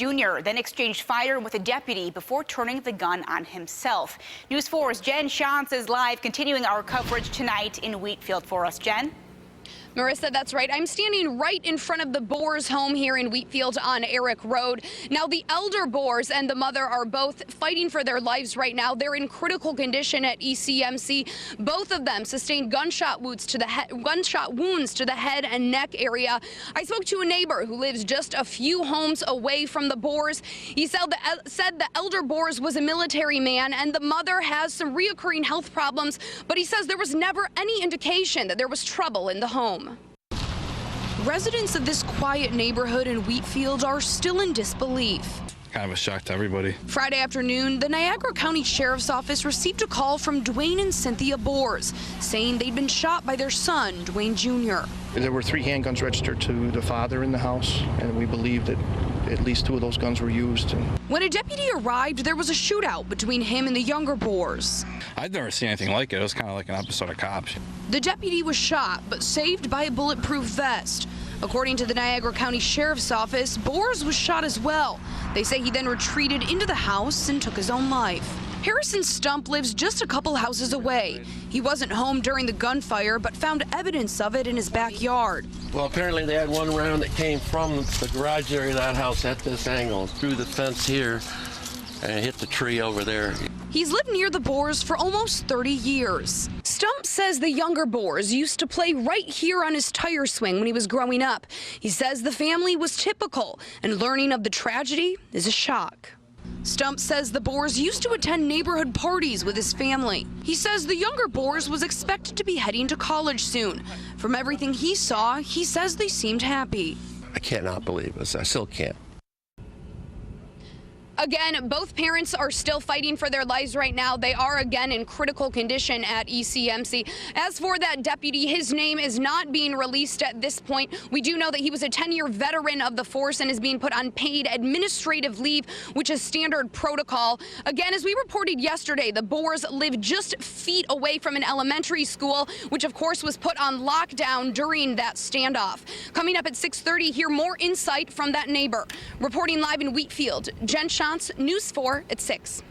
Jr., then exchanged fire with a deputy before turning the gun on himself. News 4's Jen Shantz is live, continuing our coverage tonight in Wheatfield for us. Jen? Marissa, that's right. I'm standing right in front of the Bores home here in Wheatfield on Eric Road. Now, the elder Bores and the mother are both fighting for their lives right now. They're in critical condition at ECMC. Both of them sustained gunshot wounds to the head and neck area. I spoke to a neighbor who lives just a few homes away from the Bores. He said the elder Bores was a military man and the mother has some reoccurring health problems, but he says there was never any indication that there was trouble in the home. Residents of this quiet neighborhood in Wheatfield are still in disbelief. Kind of a shock to everybody. Friday afternoon, the Niagara County Sheriff's Office received a call from Duane and Cynthia Bores saying they'd been shot by their son, Duane Jr. There were 3 handguns registered to the father in the house, and we believe that at least 2 of those guns were used. When a deputy arrived, there was a shootout between him and the younger Bores. I'd never seen anything like it. It was kind of like an episode of Cops. The deputy was shot, but saved by a bulletproof vest. According to the Niagara County Sheriff's Office, Bores was shot as well. They say he then retreated into the house and took his own life. Harrison Stump lives just a couple houses away. He wasn't home during the gunfire, but found evidence of it in his backyard. Well, apparently they had one round that came from the garage area of that house at this angle, through the fence here, and hit the tree over there. He's lived near the Bores for almost 30 years. Stump says the younger Bores used to play right here on his tire swing when he was growing up. He says the family was typical, and learning of the tragedy is a shock. Stump says the Bores used to attend neighborhood parties with his family. He says the younger Bores was expected to be heading to college soon. From everything he saw, he says they seemed happy. I cannot believe this. I still can't. Again, both parents are still fighting for their lives right now. They are again in critical condition at ECMC. As for that deputy, his name is not being released at this point. We do know that he was a 10-year veteran of the force and is being put on paid administrative leave, which is standard protocol. Again, as we reported yesterday, the Bores live just feet away from an elementary school, which of course was put on lockdown during that standoff. Coming up at 6:30, hear more insight from that neighbor. Reporting live in Wheatfield, Jen Shantz, News 4 at 6.